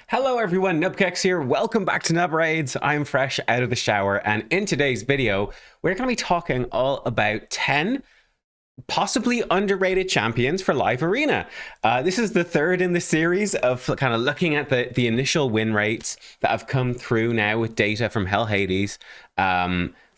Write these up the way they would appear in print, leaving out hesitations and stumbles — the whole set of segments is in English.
Hello everyone, nubkeks here. Welcome back to Nub Raids. I'm fresh out of the shower, and in today's video, we're going to be talking all about 10 possibly underrated champions for Live Arena. This is the third in the series of kind of looking at the initial win rates that have come through now with data from Hell Hades.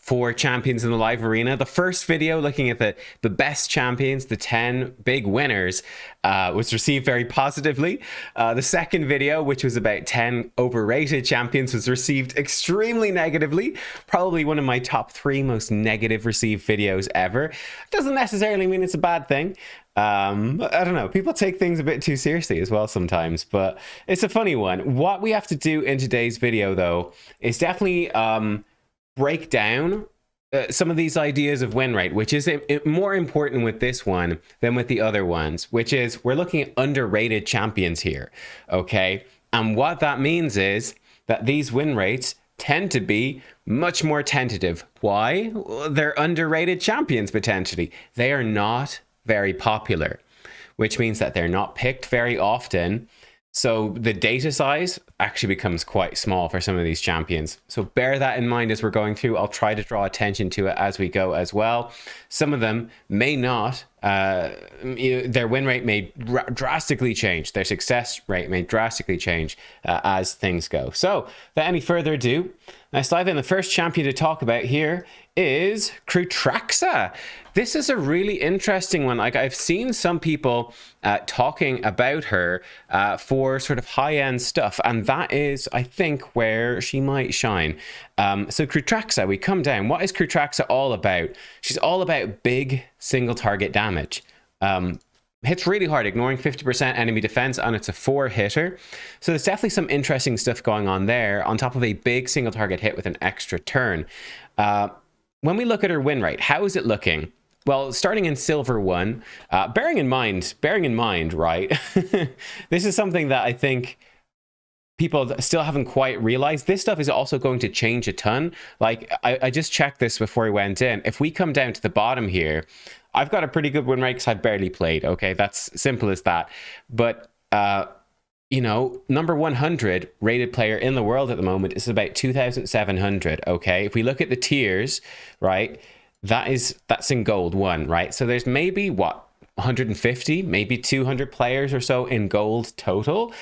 For champions in the Live Arena. The first video looking at the best champions, the 10 big winners, was received very positively. The second video, which was about 10 overrated champions, was received extremely negatively. Probably one of my top 3 most negative received videos ever. Doesn't necessarily mean it's a bad thing. I don't know, people take things a bit too seriously as well sometimes, but it's a funny one. What we have to do in today's video, though, is definitely break down some of these ideas of win rate, which is more important with this one than with the other ones, which is we're looking at underrated champions here, okay? And what that means is that these win rates tend to be much more tentative. Why? Well, they're underrated champions, potentially. They are not very popular, which means that they're not picked very often. So the data size actually becomes quite small for some of these champions. So bear that in mind as we're going through. I'll try to draw attention to it as we go as well. Some of them may not, their win rate may drastically change. Their success rate may drastically change as things go. So without any further ado, let's dive in. The first champion to talk about here is Crewtraxa. This is a really interesting one. Like, I've seen some people talking about her for sort of high-end stuff, and that is, I think, where she might shine. So Crewtraxa, we come down. What is Crewtraxa all about? She's all about big single target damage. Hits really hard, ignoring 50% enemy defense, and it's a 4-hitter. So there's definitely some interesting stuff going on there, on top of a big single target hit with an extra turn. When we look at her win rate, how is it looking? Well, starting in Silver 1, bearing in mind, right? This is something that I think people still haven't quite realized. This stuff is also going to change a ton. Like, I just checked this before we went in. If we come down to the bottom here, I've got a pretty good win rate because I've barely played. Okay, that's simple as that. But you know, number 100 rated player in the world at the moment is about 2,700. Okay, if we look at the tiers, right, that's in gold 1, right? So there's maybe what, 150, maybe 200 players or so in gold total.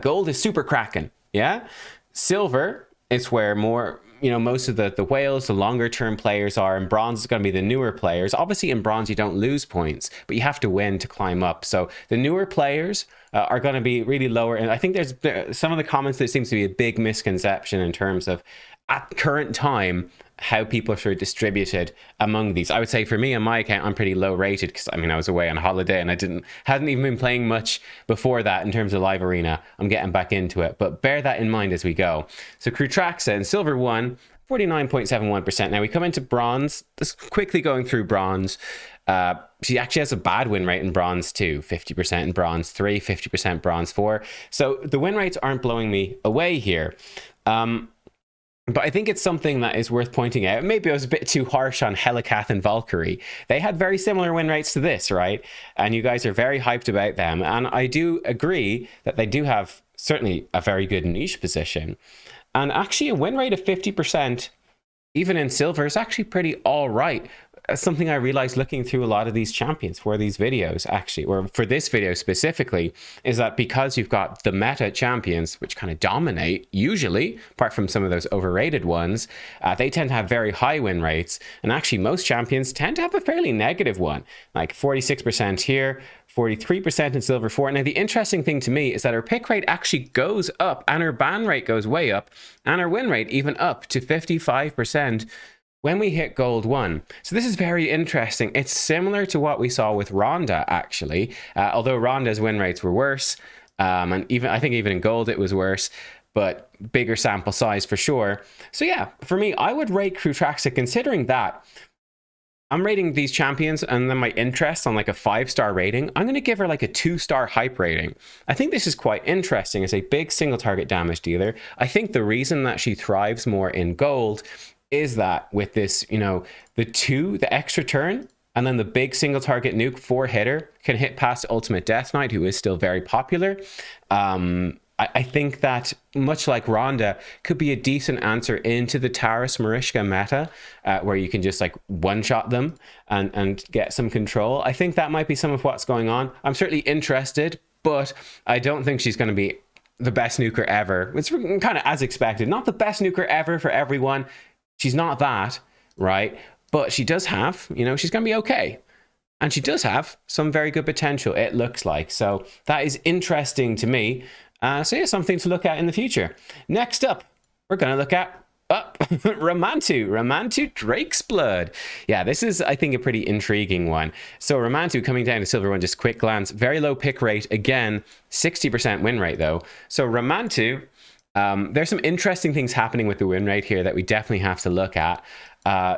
Gold is super cracking, yeah. Silver is where more, you know, most of the whales, the longer term players are, and bronze is going to be the newer players. Obviously in bronze you don't lose points, but you have to win to climb up. So the newer players are going to be really lower, and I think there's some of the comments, there seems to be a big misconception in terms of at current time how people are sort of distributed among these. I would say for me on my account, I'm pretty low rated because I mean I was away on holiday and I hadn't even been playing much before that in terms of Live Arena. I'm getting back into it, but bear that in mind as we go. So Crewtraxa in Silver 1, 49.71%. Now we come into bronze. Just quickly going through bronze. She actually has a bad win rate in bronze too, 50% in bronze 3, 50% bronze 4. So the win rates aren't blowing me away here. But I think it's something that is worth pointing out. Maybe I was a bit too harsh on Helicath and Valkyrie. They had very similar win rates to this, right? And you guys are very hyped about them. And I do agree that they do have certainly a very good niche position. And actually a win rate of 50%, even in silver, is actually pretty all right. Something I realized looking through a lot of these champions for these videos, actually, or for this video specifically, is that because you've got the meta champions, which kind of dominate usually, apart from some of those overrated ones, they tend to have very high win rates. And actually most champions tend to have a fairly negative one, like 46% here, 43% in Silver 4. Now, the interesting thing to me is that her pick rate actually goes up, and her ban rate goes way up, and her win rate even up to 55%. When we hit gold 1. So this is very interesting. It's similar to what we saw with Ronda, actually, although Ronda's win rates were worse, and even I think even in gold it was worse, but bigger sample size for sure. So yeah, for me, I would rate Crewtraxa. Considering that I'm rating these champions and then my interest on like a 5-star rating, I'm going to give her like a 2-star hype rating. I think this is quite interesting as a big single target damage dealer. I think the reason that she thrives more in gold is that with this, you know, the extra turn and then the big single target nuke 4-hitter can hit past Ultimate Death Knight, who is still very popular. I think that, much like Ronda, could be a decent answer into the Taras Mariska meta, where you can just like one-shot them and get some control. I think that might be some of what's going on. I'm certainly interested, but I don't think she's going to be the best nuker ever. It's kind of as expected. Not the best nuker ever for everyone. She's not that, right? But she does have, she's going to be okay. And she does have some very good potential, it looks like. So that is interesting to me. So yeah, something to look at in the future. Next up, we're going to look at Romantu Drake's Blood. Yeah, this is, I think, a pretty intriguing one. So Romantu coming down to Silver 1, just quick glance. Very low pick rate. Again, 60% win rate, though. So Romantu, there's some interesting things happening with the win rate here that we definitely have to look at.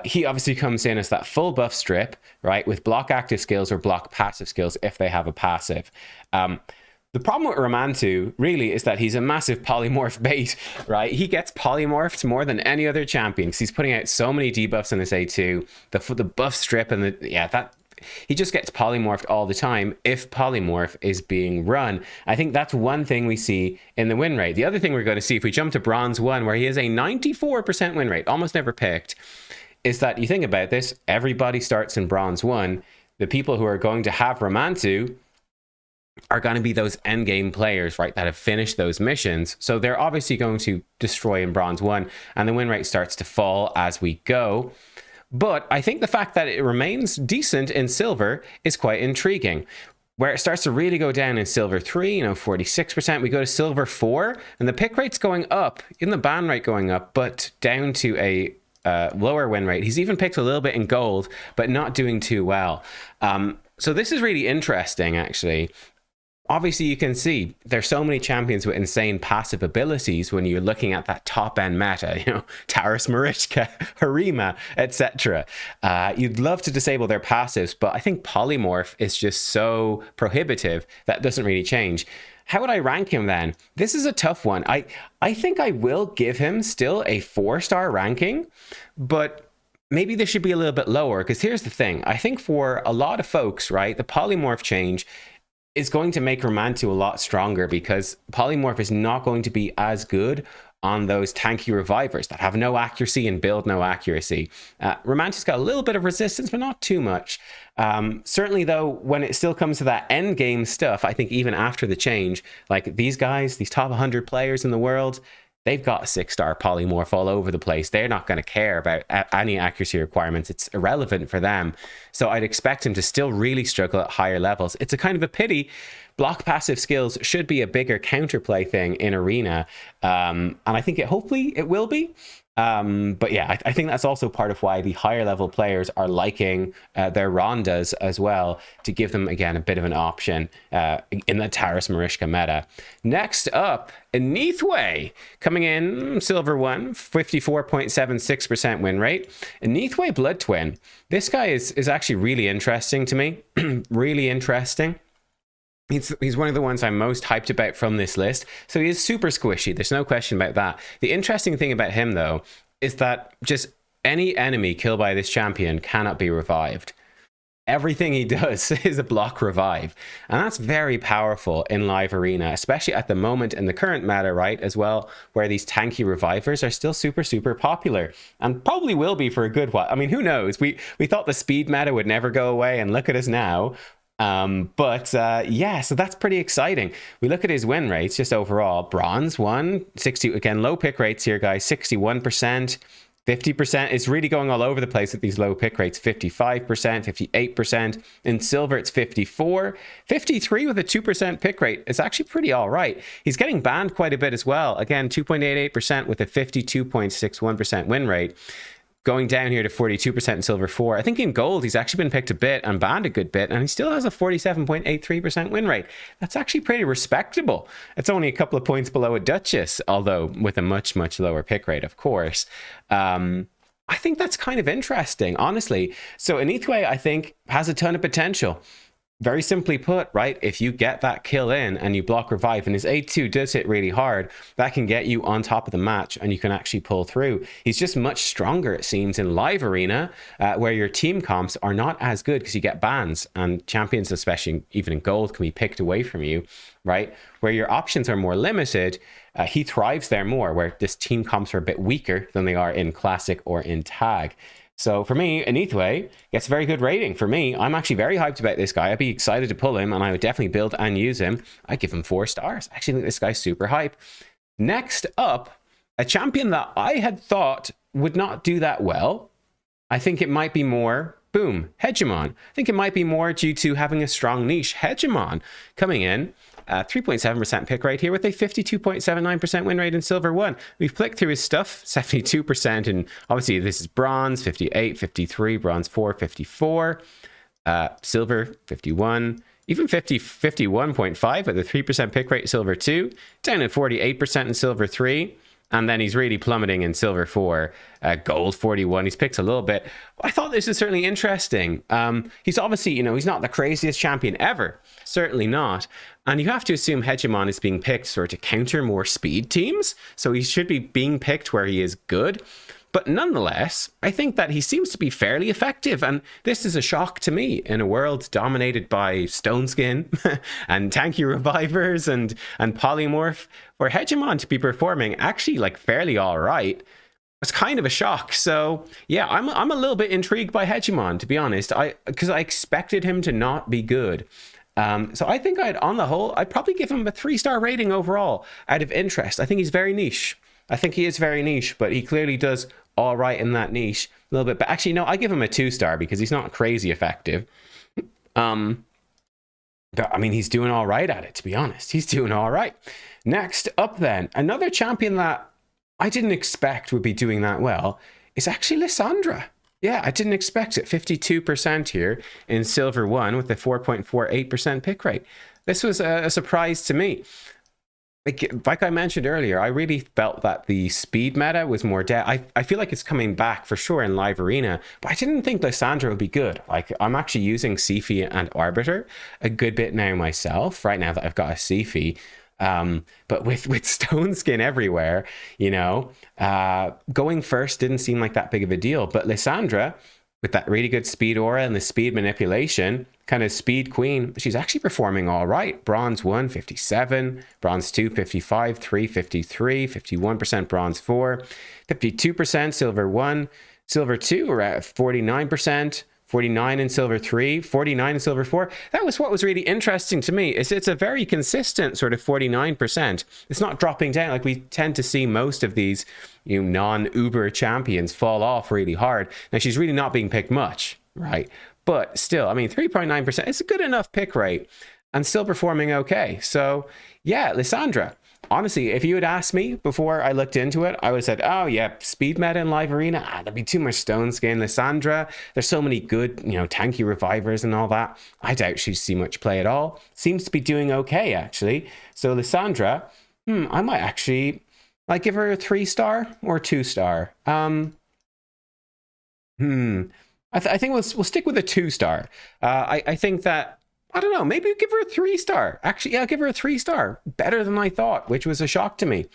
He obviously comes in as that full buff strip, right, with block active skills or block passive skills if they have a passive. The problem with Romantu really is that he's a massive polymorph bait, right? He gets polymorphed more than any other champion because he's putting out so many debuffs in his A2, the buff strip, and he just gets polymorphed all the time if polymorph is being run. I think that's one thing we see in the win rate. The other thing we're going to see if we jump to Bronze 1, where he has a 94% win rate, almost never picked, is that you think about this, everybody starts in Bronze 1. The people who are going to have Romantu are going to be those endgame players, right, that have finished those missions. So they're obviously going to destroy in Bronze 1, and the win rate starts to fall as we go. But I think the fact that it remains decent in Silver is quite intriguing. Where it starts to really go down in Silver 3, 46%, we go to Silver 4, and the pick rate's going up, in the ban rate going up, but down to a lower win rate. He's even picked a little bit in Gold, but not doing too well. So this is really interesting, actually. Obviously, you can see there's so many champions with insane passive abilities when you're looking at that top-end meta, Taras Mariska, Harima, etc. You'd love to disable their passives, but I think Polymorph is just so prohibitive that doesn't really change. How would I rank him then? This is a tough one. I think I will give him still a 4-star ranking, but maybe this should be a little bit lower, because here's the thing. I think for a lot of folks, right, the Polymorph change is going to make Romantu a lot stronger, because Polymorph is not going to be as good on those tanky revivers that have no accuracy and build no accuracy. Romantu's got a little bit of resistance, but not too much. Certainly, though, when it still comes to that end game stuff, I think even after the change, like these guys, these top 100 players in the world, they've got a 6-star polymorph all over the place. They're not going to care about any accuracy requirements. It's irrelevant for them. So I'd expect him to still really struggle at higher levels. It's a kind of a pity. Block passive skills should be a bigger counterplay thing in Arena. And I think hopefully it will be. But yeah, I think that's also part of why the higher level players are liking their Rondas as well, to give them, again, a bit of an option in the Taras Mariska meta. Next up, Neathway, coming in Silver 1, 54.76% win rate. Neathway Blood Twin. This guy is actually really interesting to me. Really interesting. He's one of the ones I'm most hyped about from this list. So he is super squishy. There's no question about that. The interesting thing about him, though, is that just any enemy killed by this champion cannot be revived. Everything he does is a block revive. And that's very powerful in live arena, especially at the moment in the current meta, right, as well, where these tanky revivers are still super, super popular, and probably will be for a good while. I mean, who knows? We thought the speed meta would never go away, and look at us now. Yeah, so that's pretty exciting. We look at his win rates just overall. Bronze 1, 60, again, low pick rates here, guys, 61%, 50%. It's really going all over the place with these low pick rates, 55%, 58%. In Silver, it's 54, 53 with a 2% pick rate. It's actually pretty all right. He's getting banned quite a bit as well. Again, 2.88% with a 52.61% win rate. Going down here to 42% in Silver 4. I think in Gold, he's actually been picked a bit and banned a good bit, and he still has a 47.83% win rate. That's actually pretty respectable. It's only a couple of points below a Duchess, although with a much, much lower pick rate, of course. I think that's kind of interesting, honestly. So Neathway, I think, has a ton of potential. very simply put, right, if you get that kill in and you block revive and his A2 does hit really hard, that can get you on top of the match and you can actually pull through. He's just much stronger, it seems, in live arena, where your team comps are not as good because you get bans, and champions, especially even in gold, can be picked away from you, right? Where your options are more limited, he thrives there more, where this team comps are a bit weaker than they are in classic or in tag. So for me, Anithwe gets a very good rating. For me, I'm actually very hyped about this guy. I'd be excited to pull him, and I would definitely build and use him. I give him 4 stars. I actually think this guy's super hype. Next up, a champion that I had thought would not do that well. I think it might be more, boom, Hegemon. I think it might be more due to having a strong niche. Hegemon coming in. 3.7% pick rate here with a 52.79% win rate in Silver 1. We've flicked through his stuff, 72%, and obviously this is Bronze, 58, 53, Bronze 4, 54, Silver 51, even 51.5 with a 3% pick rate Silver 2, down at 48% in Silver 3. And then he's really plummeting in Silver 4, Gold 41. He's picked a little bit. I thought this is certainly interesting. He's obviously, he's not the craziest champion ever. Certainly not. And you have to assume Hegemon is being picked sort of to counter more speed teams. So he should be being picked where he is good. But nonetheless, I think that he seems to be fairly effective. And this is a shock to me in a world dominated by Stone Skin and tanky revivers and polymorph. For Hegemon to be performing actually like fairly all right, it's kind of a shock. So yeah, I'm a little bit intrigued by Hegemon, to be honest. Because I expected him to not be good. So I think on the whole, I'd probably give him a 3-star rating overall out of interest. I think he's very niche. I think he is very niche, but he clearly does all right in that niche a little bit. But actually, no, I give him a 2-star because he's not crazy effective. But I mean, he's doing all right at it, to be honest. He's doing all right. Next up then, another champion that I didn't expect would be doing that well is actually Lissandra. Yeah, I didn't expect it. 52% here in Silver 1 with a 4.48% pick rate. This was a surprise to me. Like I mentioned earlier, I really felt that the speed meta was more dead. I feel like it's coming back for sure in live arena, but I didn't think Lissandra would be good. Like, I'm actually using Sifi and Arbiter a good bit now myself, right now that I've got a Sifi. But with Stone Skin everywhere, going first didn't seem like that big of a deal. But Lissandra, with that really good speed aura and the speed manipulation, kind of speed queen, she's actually performing all right. Bronze 1, 57, Bronze 2, 55, 3, 53, 51% Bronze 4, 52% Silver 1, Silver 2, we're at 49%, 49 in Silver 3, 49 in Silver 4. That was what was really interesting to me. It's a very consistent sort of 49%. It's not dropping down like we tend to see most of these non-Uber champions fall off really hard. Now, she's really not being picked much, right? But still, I mean, 3.9%, it's a good enough pick rate and still performing okay. So yeah, Lissandra. Honestly, if you had asked me before I looked into it, I would have said, oh yeah, speed meta in live arena, there'd be too much Stone Skin. Lissandra, there's so many good, tanky revivers and all that. I doubt she'd see much play at all. Seems to be doing okay, actually. So Lissandra, I might give her a 3-star or a 2-star. I think we'll stick with a 2-star. I think that, I don't know, maybe give her a 3-star. Actually, yeah, give her a 3-star. Better than I thought, which was a shock to me.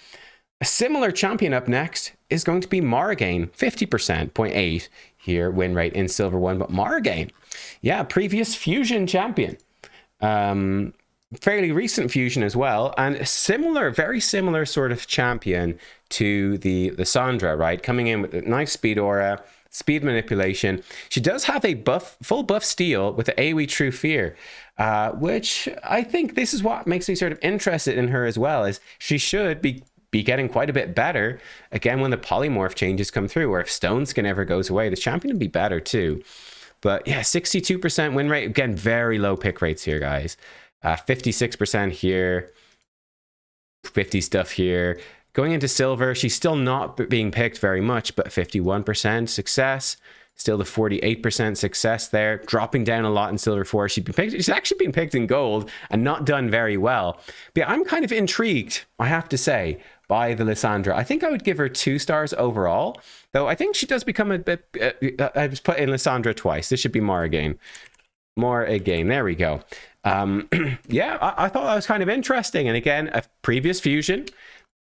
A similar champion up next is going to be Margain. 50%, 0.8 here, win rate in Silver 1. But Margain, yeah, previous Fusion champion. Fairly recent Fusion as well. And a very similar sort of champion to the Lissandra, right? Coming in with a nice speed aura, speed manipulation. She does have a full buff steal with the AoE True Fear, which I think this is what makes me sort of interested in her as well, is she should be getting quite a bit better again when the polymorph changes come through, or if Stone Skin ever goes away, the champion would be better too. But yeah, 62% win rate, again, very low pick rates here, guys. 56% here, 50 stuff here. Going into Silver, she's still not being picked very much, but 51% success. Still the 48% success there. Dropping down a lot in Silver 4. She's actually been picked in Gold and not done very well. But yeah, I'm kind of intrigued, I have to say, by the Lissandra. I think I would give her 2 stars overall, though I think she does become a bit... I was put in Lissandra twice. This should be Margain. More again. There we go. Yeah, I thought that was kind of interesting. And again, a previous fusion.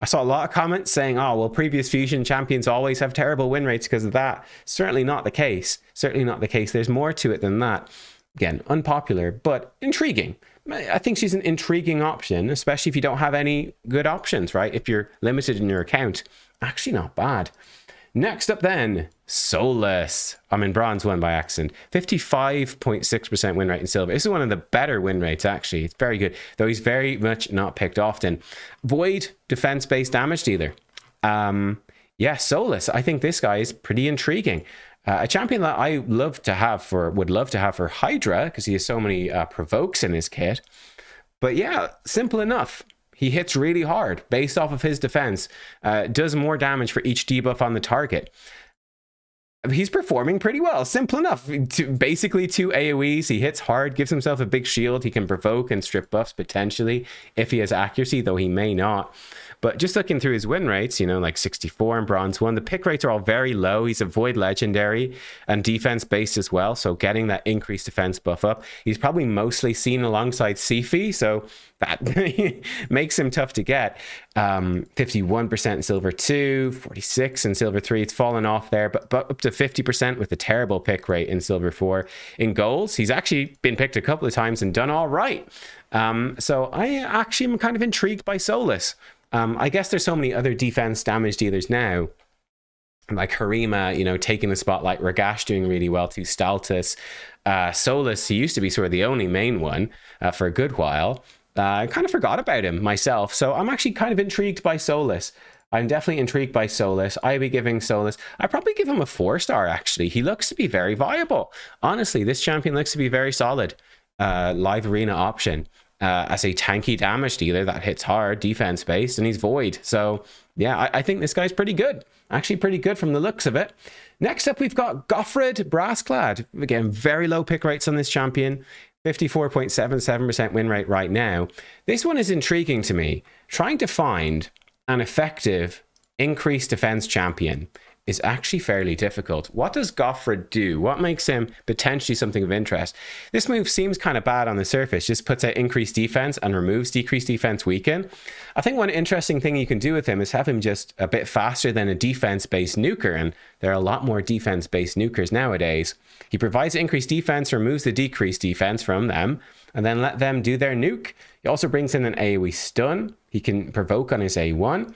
I saw a lot of comments saying, oh, well, previous fusion champions always have terrible win rates because of that. Certainly not the case. Certainly not the case. There's more to it than that. Again, unpopular, but intriguing. I think she's an intriguing option, especially if you don't have any good options, right? If you're limited in your account. Actually, not bad. Next up then, Soulless. I'm in bronze 1 by accident. 55.6% win rate in silver. This is one of the better win rates, actually. It's very good, though he's very much not picked often. Void, defense-based damage dealer. Yeah, Soulless. I think this guy is pretty intriguing. A champion that I would love to have for Hydra, because he has so many provokes in his kit. But yeah, simple enough. He hits really hard based off of his defense, does more damage for each debuff on the target. He's performing pretty well. Simple enough. Basically 2 AoEs. He hits hard, gives himself a big shield. He can provoke and strip buffs potentially if he has accuracy, though he may not. But just looking through his win rates, you know, like 64 in bronze 1, the pick rates are all very low. He's a void legendary and defense based as well. So getting that increased defense buff up. He's probably mostly seen alongside Sifi, so that makes him tough to get. 51% in silver 2, 46 in silver 3. It's fallen off there, but up to 50% with a terrible pick rate in silver 4. In golds, he's actually been picked a couple of times and done all right. So I actually am kind of intrigued by Soulless. I guess there's so many other defense damage dealers now, like Harima, you know, taking the spotlight, Ragash doing really well too, Staltus. Soulless, he used to be sort of the only main one for a good while. I kind of forgot about him myself, so I'm actually kind of intrigued by Soulless. I'm definitely intrigued by Soulless. I'd be giving Soulless, I'd probably give him a 4-star actually. He looks to be very viable. Honestly, this champion looks to be very solid. Live arena option. As a tanky damage dealer that hits hard, defense based, and he's void. So yeah, I think this guy's pretty good. Actually pretty good from the looks of it. Next up, we've got Goffra Brassclad. Again, very low pick rates on this champion. 54.77% win rate right now. This one is intriguing to me. Trying to find an effective increased defense champion is actually fairly difficult. What does Goffra do? What makes him potentially something of interest? This move seems kind of bad on the surface, just puts out increased defense and removes decreased defense weaken. I think one interesting thing you can do with him is have him just a bit faster than a defense-based nuker, and there are a lot more defense-based nukers nowadays. He provides increased defense, removes the decreased defense from them, and then let them do their nuke. He also brings in an AoE stun. He can provoke on his A1.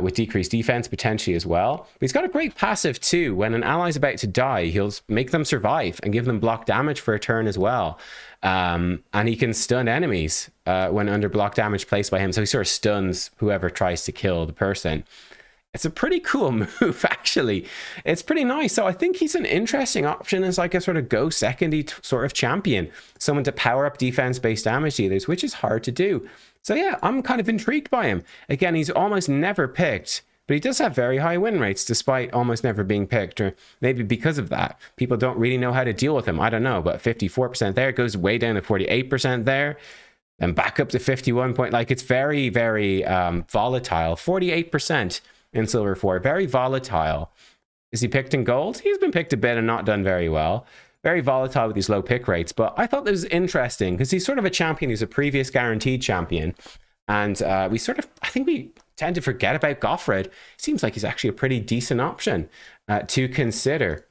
With decreased defense potentially as well. But he's got a great passive too. When an ally's about to die, he'll make them survive and give them block damage for a turn as well. And he can stun enemies when under block damage placed by him. So he sort of stuns whoever tries to kill the person. It's a pretty cool move, actually. It's pretty nice. So I think he's an interesting option as like a sort of go secondy sort of champion. Someone to power up defense-based damage dealers, which is hard to do. So yeah, I'm kind of intrigued by him. Again, he's almost never picked, but he does have very high win rates despite almost never being picked, or maybe because of that. People don't really know how to deal with him. I don't know, but 54% there, it goes way down to 48% there, and back up to 51 point. Like, it's very, very volatile. 48% in silver 4, very volatile. Is he picked in gold? He's been picked a bit and not done very well. Very volatile with these low pick rates, but I thought this was interesting because he's sort of a champion who's a previous guaranteed champion, and I think we tend to forget about Goffra. Seems like he's actually a pretty decent option to consider.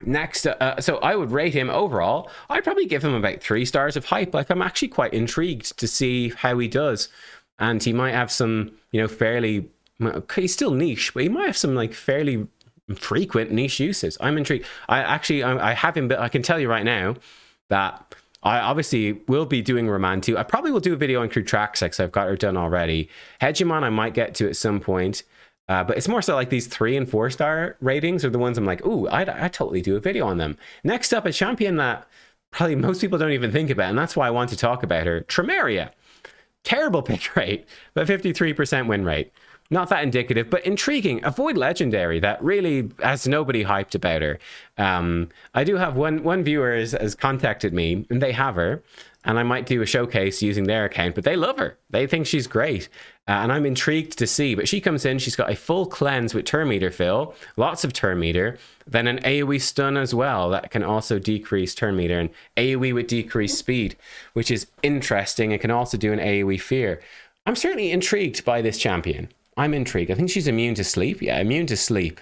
Next, so I would rate him overall. I'd probably give him about 3 stars of hype. Like, I'm actually quite intrigued to see how he does, and he might have some, you know, fairly. He's still niche, but he might have some like fairly frequent niche uses. I'm intrigued. I have him, but I can tell you right now that I obviously will be doing Romantu. I probably will do a video on Crewtraxa because I've got her done already. Hegemon I might get to at some point, but it's more so like these 3 and 4 star ratings are the ones I'm like, ooh, I'd totally do a video on them. Next up, a champion that probably most people don't even think about, and that's why I want to talk about her. Tremaria. Terrible pick rate, but 53% win rate. Not that indicative, but intriguing. A void legendary that really has nobody hyped about her. I do have one viewer has contacted me, and they have her. and I might do a showcase using their account, but they love her. They think she's great. And I'm intrigued to see, but she comes in, she's got a full cleanse with turn meter fill, lots of turn meter, then an AoE stun as well that can also decrease turn meter, and AoE with decreased speed, which is interesting. It can also do an AoE fear. I'm certainly intrigued by this champion. I'm intrigued. I think she's immune to sleep. Yeah, immune to sleep.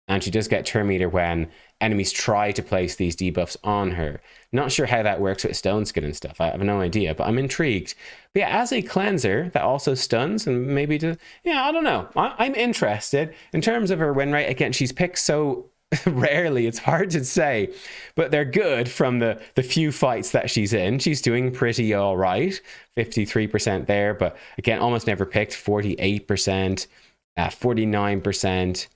And she does get turn meter when enemies try to place these debuffs on her. Not sure how that works with stone skin and stuff. I have no idea, but I'm intrigued. But yeah, as a cleanser that also stuns and maybe yeah, I don't know. I'm interested. In terms of her win rate, again, she's picked so rarely, it's hard to say, but they're good from the few fights that she's in. She's doing pretty all right. 53% there, but again, almost never picked. 48%, 49%.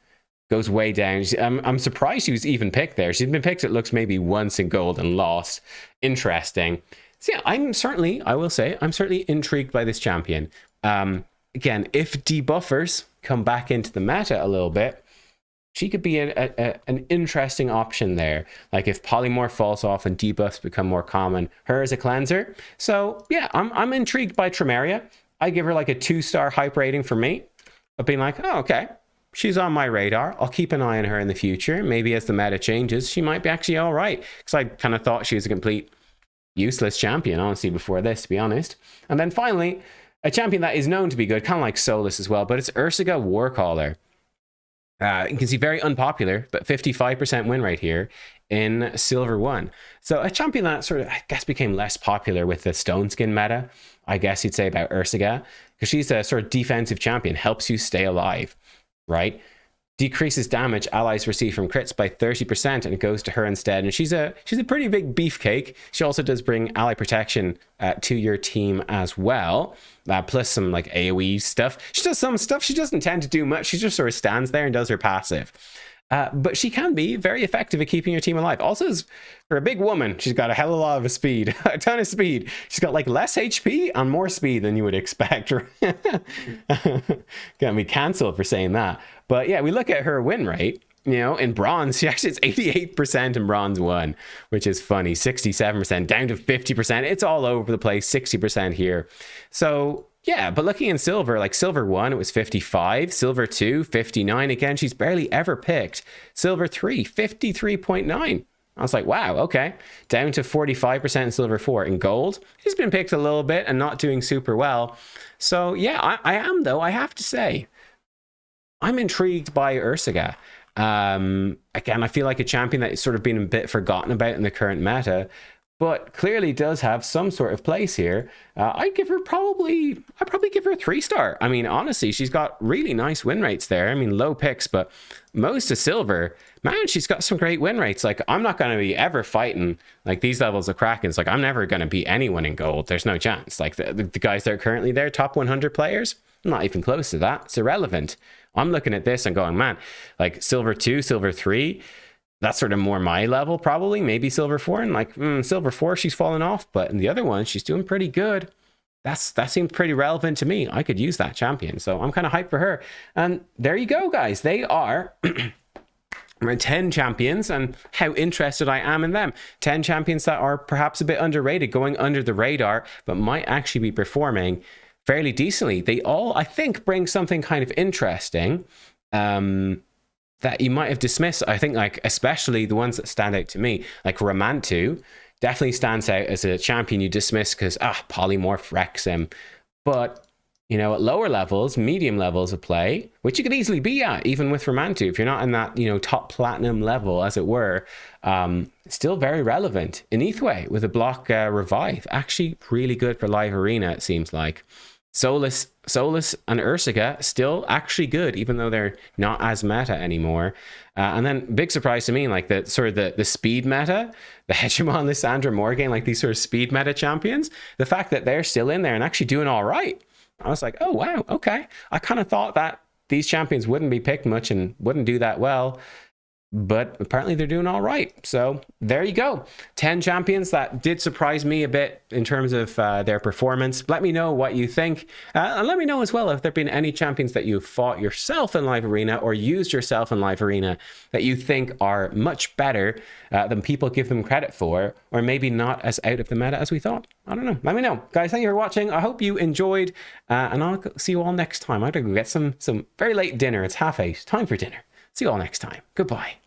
Goes way down. I'm surprised she was even picked there. She's been picked, it looks, maybe once in gold and lost. Interesting. So yeah, I will say, I'm certainly intrigued by this champion. Again, if debuffers come back into the meta a little bit, she could be an interesting option there. Like if polymorph falls off and debuffs become more common, her as a cleanser. So yeah, I'm intrigued by Tremaria. I give her like a 2-star hype rating for me. Of being like, oh, okay. She's on my radar. I'll keep an eye on her in the future. Maybe as the meta changes, she might be actually all right. Because I kind of thought she was a complete useless champion, honestly, before this, to be honest. And then finally, a champion that is known to be good, kind of like Solus as well, but it's Ursuga Warcaller. You can see very unpopular, but 55% win rate here in Silver 1. So a champion that sort of, I guess, became less popular with the stone skin meta, I guess you'd say, about Ursuga, because she's a sort of defensive champion, helps you stay alive. Right? Decreases damage allies receive from crits by 30%, and it goes to her instead. And she's a pretty big beefcake. She also does bring ally protection to your team as well, plus some like AoE stuff. She does some stuff. She doesn't tend to do much. She just sort of stands there and does her passive. But she can be very effective at keeping your team alive. Also, for a big woman, she's got a hell of a lot of speed, a ton of speed. She's got like less HP and more speed than you would expect. Got me cancelled for saying that. But yeah, we look at her win rate. You know, in bronze, she actually, it's 88% in bronze 1, which is funny. 67% down to 50%. It's all over the place. 60% here. So yeah, but looking in silver, like silver 1, it was 55. Silver 2, 59. Again, she's barely ever picked. Silver 3, 53.9. I was like, wow, okay. Down to 45% in silver 4. In gold, she's been picked a little bit and not doing super well. So yeah, I am, though, I have to say, I'm intrigued by Ursuga. Again, I feel like a champion that has sort of been a bit forgotten about in the current meta, but clearly does have some sort of place here. I'd probably give her a 3-star. I mean, honestly, she's got really nice win rates there. I mean, low picks, but most of silver, man, she's got some great win rates. Like, I'm not going to be ever fighting like these levels of Krakens. Like, I'm never going to beat anyone in gold. There's no chance. Like the guys that are currently there, top 100 players, I'm not even close to that. It's irrelevant. I'm looking at this and going, man, like silver 2, silver 3, that's sort of more my level, probably. Maybe silver 4, and like silver 4, she's fallen off, but in the other one, she's doing pretty good. That seems pretty relevant to me. I could use that champion, so I'm kind of hyped for her. And there you go, guys. They are 10 champions, and how interested I am in them. 10 champions that are perhaps a bit underrated, going under the radar, but might actually be performing fairly decently. They all, I think, bring something kind of interesting that you might have dismissed. I think, like, especially the ones that stand out to me, like Romantu, definitely stands out as a champion you dismiss because, polymorph wrecks him. But, you know, at lower levels, medium levels of play, which you could easily be at, even with Romantu, if you're not in that, you know, top platinum level, as it were, still very relevant. Inithwe with a block revive, actually really good for live arena, it seems like. Solus and Ursuga still actually good, even though they're not as meta anymore. And then big surprise to me, like the sort of the speed meta, the Hegemon, Lissandra, Morgan, like these sort of speed meta champions, the fact that they're still in there and actually doing all right. I was like, oh, wow, okay. I kind of thought that these champions wouldn't be picked much and wouldn't do that well. but apparently they're doing all right. So there you go. 10 champions that did surprise me a bit in terms of their performance. Let me know what you think. And let me know as well if there have been any champions that you've fought yourself in Live Arena or used yourself in Live Arena that you think are much better than people give them credit for, or maybe not as out of the meta as we thought. I don't know. Let me know. Guys, thank you for watching. I hope you enjoyed, and I'll see you all next time. I have to go get some very late dinner. It's 8:30. Time for dinner. See you all next time. Goodbye.